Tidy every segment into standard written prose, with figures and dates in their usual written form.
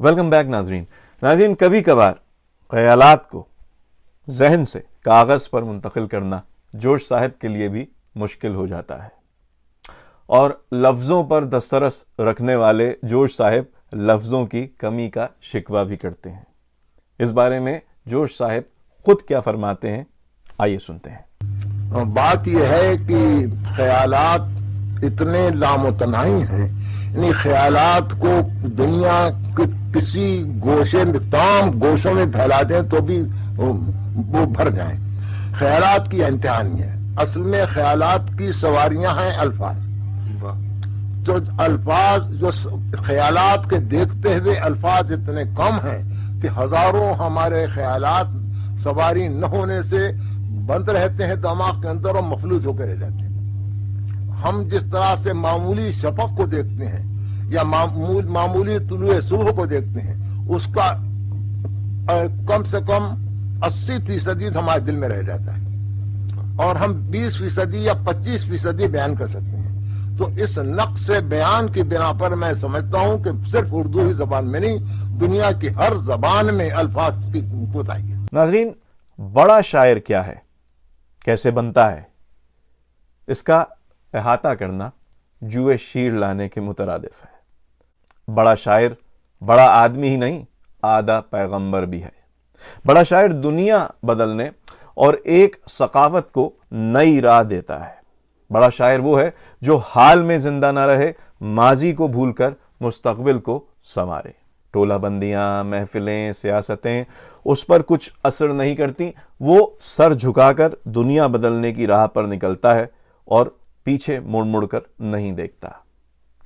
Welcome back ناظرین کبھی کبھار خیالات کو ذہن سے کاغذ پر منتقل کرنا جوش صاحب کے لیے بھی مشکل ہو جاتا ہے، اور لفظوں پر دسترس رکھنے والے جوش صاحب لفظوں کی کمی کا شکوہ بھی کرتے ہیں۔ اس بارے میں جوش صاحب خود کیا فرماتے ہیں، آئیے سنتے ہیں۔ بات یہ ہے کہ خیالات اتنے لامتناہی ہیں، یعنی خیالات کو دنیا کے کسی گوشے میں، تمام گوشوں میں پھیلا دیں تو بھی وہ بھر جائیں۔ خیالات کی انتہا نہیں ہے۔ اصل میں خیالات کی سواریاں ہیں الفاظ، تو الفاظ جو خیالات کے دیکھتے ہوئے الفاظ اتنے کم ہیں کہ ہزاروں ہمارے خیالات سواری نہ ہونے سے بند رہتے ہیں دماغ کے اندر اور مفلوج ہو کے رہ جاتے ہیں۔ ہم جس طرح سے معمولی شفق کو دیکھتے ہیں یا معمولی طلوع صبح کو دیکھتے ہیں، اس کا کم سے کم 80% ہمارے دل میں رہ جاتا ہے، اور ہم 20% یا 25% بیان کر سکتے ہیں۔ تو اس نقص بیان کی بنا پر میں سمجھتا ہوں کہ صرف اردو ہی زبان میں نہیں، دنیا کی ہر زبان میں الفاظ کی کوتاہی ہے۔ ناظرین، بڑا شاعر کیا ہے، کیسے بنتا ہے، اس کا احاطہ کرنا جوئے شیر لانے کے مترادف ہے۔ بڑا شاعر بڑا آدمی ہی نہیں، آدھا پیغمبر بھی ہے۔ بڑا شاعر دنیا بدلنے اور ایک ثقافت کو نئی راہ دیتا ہے۔ بڑا شاعر وہ ہے جو حال میں زندہ نہ رہے، ماضی کو بھول کر مستقبل کو سنوارے۔ ٹولہ بندیاں، محفلیں، سیاستیں اس پر کچھ اثر نہیں کرتی، وہ سر جھکا کر دنیا بدلنے کی راہ پر نکلتا ہے اور پیچھے مڑ مڑ کر نہیں دیکھتا۔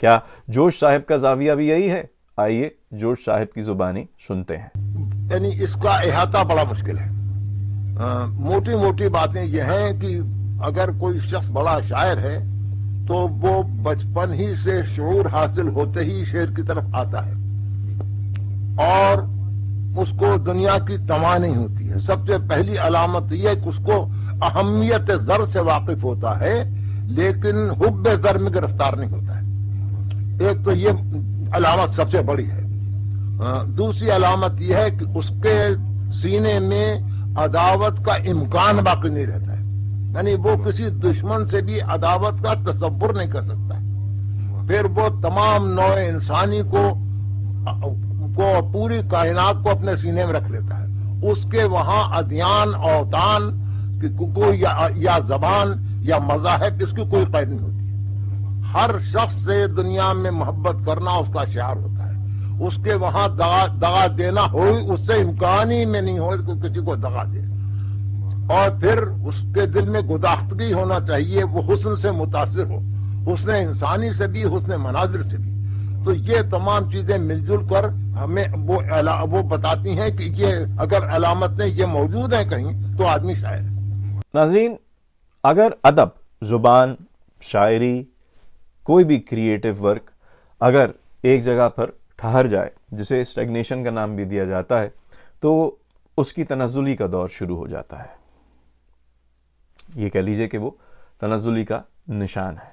کیا جوش صاحب کا زاویہ بھی یہی ہے؟ آئیے جوش صاحب کی زبانی سنتے ہیں۔ یعنی اس کا احاطہ بڑا مشکل ہے۔ موٹی موٹی باتیں یہ ہیں کہ اگر کوئی شخص بڑا شاعر ہے تو وہ بچپن ہی سے شعور حاصل ہوتے ہی شعر کی طرف آتا ہے، اور اس کو دنیا کی تماہ نہیں ہوتی ہے۔ سب سے پہلی علامت یہ ہے کہ اس کو اہمیت زر سے واقف ہوتا ہے، لیکن حب زر میں گرفتار نہیں ہوتا ہے۔ ایک تو یہ علامت سب سے بڑی ہے۔ دوسری علامت یہ ہے کہ اس کے سینے میں عداوت کا امکان باقی نہیں رہتا ہے، یعنی وہ کسی دشمن سے بھی عداوت کا تصور نہیں کر سکتا ہے۔ پھر وہ تمام نوع انسانی کو پوری کائنات کو اپنے سینے میں رکھ لیتا ہے۔ اس کے وہاں ادیان، اوطان یا زبان یا مذاہب، اس کی کوئی قید نہیں ہوتی۔ ہر شخص سے دنیا میں محبت کرنا اس کا شعار ہوتا ہے۔ اس کے وہاں دغا دینا اس سے امکان ہی میں نہیں ہو کہ کسی کو دغا دے۔ اور پھر اس کے دل میں گداختگی ہونا چاہیے، وہ حسن سے متاثر ہو، حسن انسانی سے بھی، حسن مناظر سے بھی۔ تو یہ تمام چیزیں مل جل کر ہمیں وہ بتاتی ہیں کہ یہ اگر علامتیں یہ موجود ہیں کہیں تو آدمی شاعر ہے۔ ناظرین، اگر ادب، زبان، شاعری، کوئی بھی کریٹو ورک اگر ایک جگہ پر ٹھہر جائے، جسے اسٹیگنیشن کا نام بھی دیا جاتا ہے، تو اس کی تنزلی کا دور شروع ہو جاتا ہے۔ یہ کہہ لیجئے کہ وہ تنزلی کا نشان ہے۔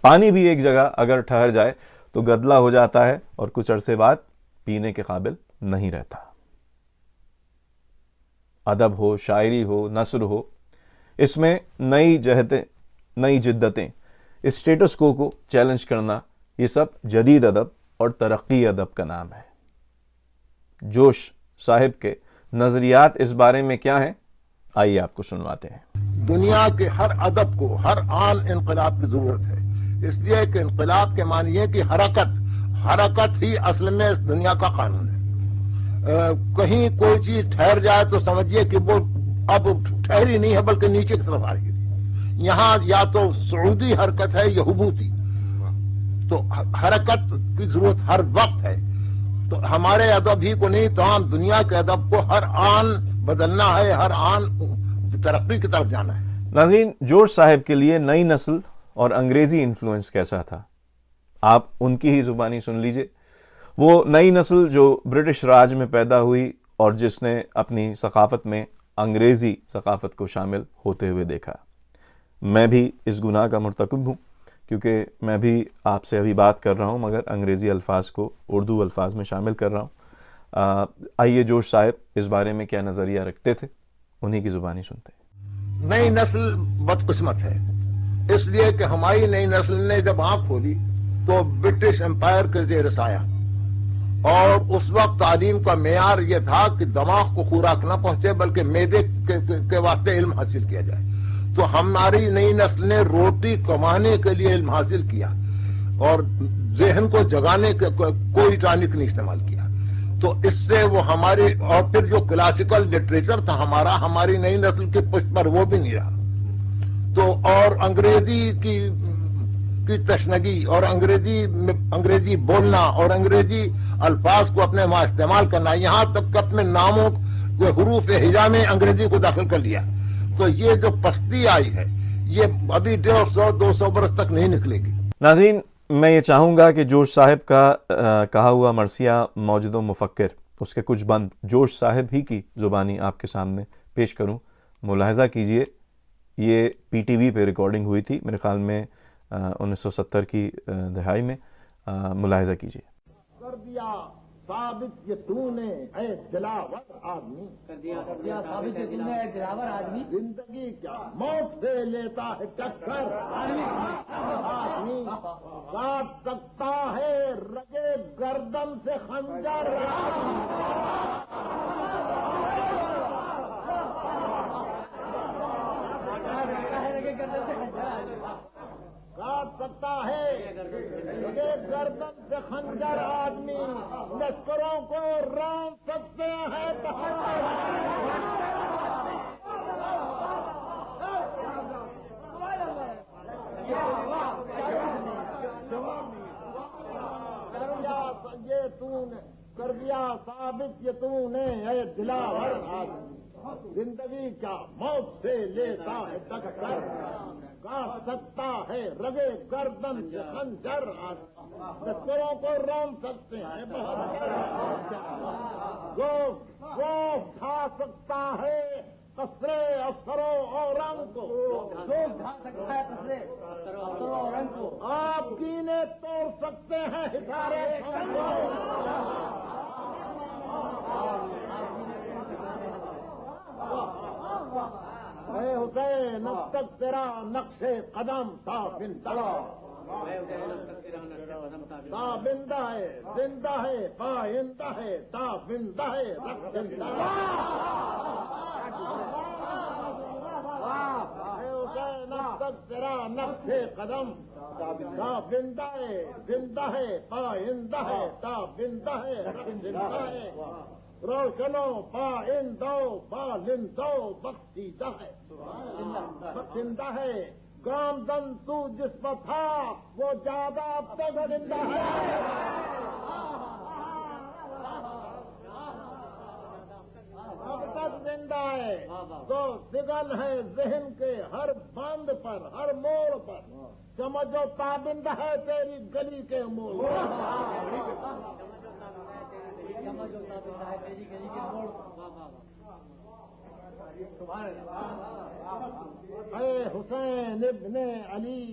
پانی بھی ایک جگہ اگر ٹھہر جائے تو گدلا ہو جاتا ہے اور کچھ عرصے بعد پینے کے قابل نہیں رہتا۔ ادب ہو، شاعری ہو، نثر ہو، اس میں نئی جہتیں، نئی جدتیں، اسٹیٹس کو چیلنج کرنا، یہ سب جدید ادب اور ترقی ادب کا نام ہے۔ جوش صاحب کے نظریات اس بارے میں کیا ہیں، آئیے آپ کو سنواتے ہیں۔ دنیا کے ہر ادب کو ہر آن انقلاب کی ضرورت ہے، اس لیے کہ انقلاب کے معنی ہے کہ حرکت ہی اصل میں اس دنیا کا قانون ہے۔ کہیں کوئی چیز ٹھہر جائے تو سمجھیے کہ وہ اب ٹھہری نہیں ہے بلکہ نیچے کی طرف آ رہی ہے۔ یہاں یا تو صعودی حرکت ہے یا ہبوطی، تو حرکت کی ضرورت ہر وقت ہے۔ تو ہمارے ادب ہی کو نہیں، تمام دنیا کے ادب کو ہر آن بدلنا ہے، ہر آن ترقی کی طرف جانا ہے۔ ناظرین، جوش صاحب کے لیے نئی نسل اور انگریزی انفلوئنس کیسا تھا، آپ ان کی ہی زبانی سن لیجئے۔ وہ نئی نسل جو برٹش راج میں پیدا ہوئی اور جس نے اپنی ثقافت میں انگریزی ثقافت کو شامل ہوتے ہوئے دیکھا۔ میں بھی اس گناہ کا مرتکب ہوں، کیونکہ میں بھی آپ سے ابھی بات کر رہا ہوں مگر انگریزی الفاظ کو اردو الفاظ میں شامل کر رہا ہوں۔ آئیے جوش صاحب اس بارے میں کیا نظریہ رکھتے تھے، انہی کی زبانی سنتے ہیں۔ نئی نسل بدقسمت ہے، اس لیے کہ ہماری نئی نسل نے جب آنکھ کھولی تو برٹش امپائر کے زیر سایہ، اور اس وقت تعلیم کا معیار یہ تھا کہ دماغ کو خوراک نہ پہنچے بلکہ معدے کے واسطے علم حاصل کیا جائے، تو ہماری نئی نسل نے روٹی کمانے کے لیے علم حاصل کیا اور ذہن کو جگانے کے کوئی ٹانک نہیں استعمال کیا، تو اس سے وہ ہماری، اور پھر جو کلاسیکل لٹریچر تھا ہماری نئی نسل کے پشت پر وہ بھی نہیں رہا، تو اور انگریزی کی تشنگی اور انگریزی بولنا اور انگریزی الفاظ کو اپنے وہاں استعمال کرنا، یہاں تک کہ اپنے ناموں کو حروف ہجا میں انگریزی کو داخل کر لیا، تو یہ جو پستی آئی ہے یہ ابھی 150-200 برس تک نہیں نکلے گی۔ ناظرین، میں یہ چاہوں گا کہ جوش صاحب کا کہا ہوا مرثیہ موجد و مفکر، اس کے کچھ بند جوش صاحب ہی کی زبانی آپ کے سامنے پیش کروں۔ ملاحظہ کیجئے، یہ پی ٹی وی پہ ریکارڈنگ ہوئی تھی میرے خیال میں 1970 کی دہائی میں، ملاحظہ کیجئے۔ کر دیا ثابت یہ تو نے اے دلاور آدمی، کر دیا ثابت یہ تو نے اے دلاور آدمی، زندگی کیا موت سے لیتا ہے ٹکر آدمی، کاٹ سکتا ہے رگے گردن سے خنجر کاٹ سکتا ہے رگے گردن سے خنجر آدمی، لشکروں کو رون سکتے ہیں یہ تو نے کر دیا ثابت یہ تو نے اے دلاور آدمی، زندگی کیا موت سے لیتا ہے ٹکر، کاٹ سکتا ہے رگے گردن سے خنجر آدمی، لشکروں کو رون سکتے ہیں گوشت کھا سکتا ہے قصرے افسروں اور رنگ کو، لوگ کھا سکتا ہے قصرے افسروں اور رنگ کو، آپ کینے توڑ سکتے ہیں ہتھارے اے حسین اب تک تیرا نقش قدم تابندہ تابندہ ہے، زندہ ہے پائندہ ہے، تابندہ ہے رکھندہ اے حسین اب تک تیرا نقش قدم تابندہ ہے، زندہ ہے پائندہ ہے، تابندہ ہے رکھندہ ہے، روشنو پائندو بالندو بخشیدہ ہے، بخشندہ ہے، گامزن تو جس پر تھا وہ زیادہ اب تک زندہ ہے، اب تک زندہ ہے، تو سگن ہے ذہن کے ہر بند پر، ہر موڑ پر، سمجھو تابندہ ہے تیری گلی کے موڑ اے حسین ابن علی،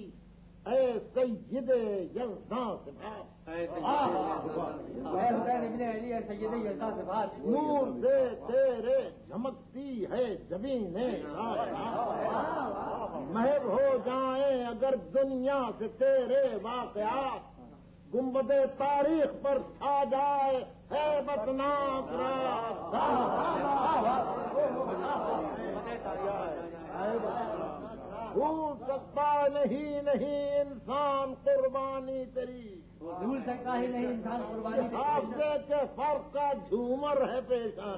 اے سید یزداں سے بات، نور سے تیرے جھمکتی ہے جبینیں محو ہو جائیں اگر دنیا سے تیرے واقعات، گنبد تاریخ پر چھا جائے ہیبت ناک رات، بھول سکتا نہیں انسان قربانی تیری، بھول سکتا ہی نہیں انسان قربانی حافظے کے فرق کا جھومر ہے پیشان،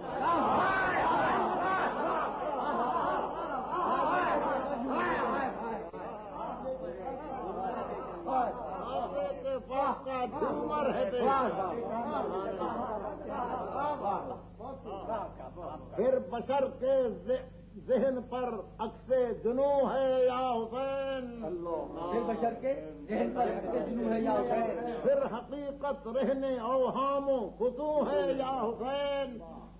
حافظے کے فرق کا جھومر ہے پیشان، پھر بشر کے ذہن پر عکس جنو ہے یا حسین، پھر بشر کے ذہن پر عکس جنو ہے یا حسین، پھر حقیقت رہنے اوہام و خطو ہے یا حسین،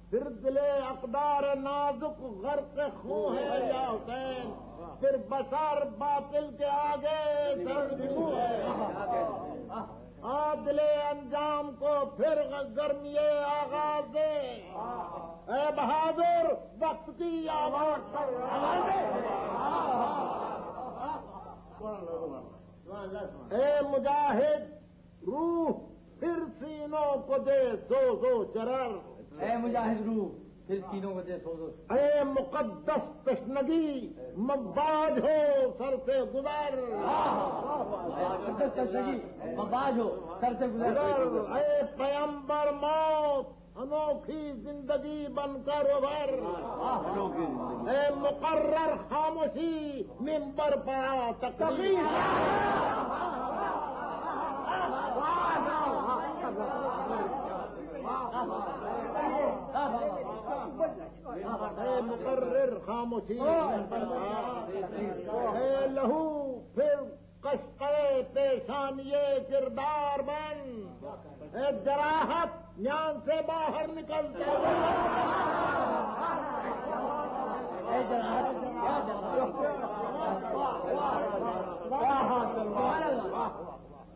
پھر دل اقدار نازک غرق خوں ہے یا حسین، پھر بشر باطل کے آگے سرنگو ہے عادل انجام کو پھر گرمی آغاز دے اے بہادر وقت کی آواز پر اے مجاہد روح پھر سینوں کو دے سوزو چرر اے مجاہد روح پھر سینوں کو دے سوزو اے مقدس تشنگی مباج ہو سر سے گزر مباج ہو سر سے گزر اے پیمبر موت انوکھی زندگی بن کر ابھر اے مقرر خاموشی ممبر پڑا تقریر اے مقرر خاموشی اے لہو پھر کشقے پیشانیے کردار بن اے جراحت میان سے باہر نکلتے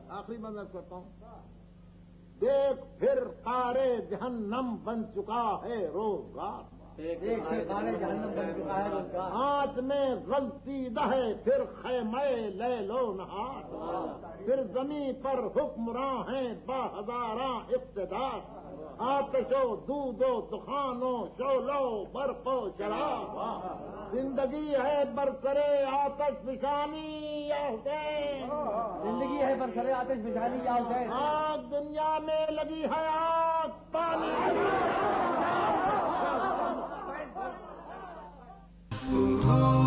آخری منظر کرتا ہوں دیکھ پھر قارے جہنم بن چکا ہے روزگار ہاتھ میں غلطی دہے پھر خیمے لے لو نہار پھر زمین پر حکمراں ہیں با ہزاراں اقتدار آتش و دودھ و دخانوں شولو برق و شراب زندگی ہے برسرے آتش فشانی یا حسین زندگی ہے برسرے آتش فشانی یا حسین آگ دنیا میں لگی ہے آگ پانی Oh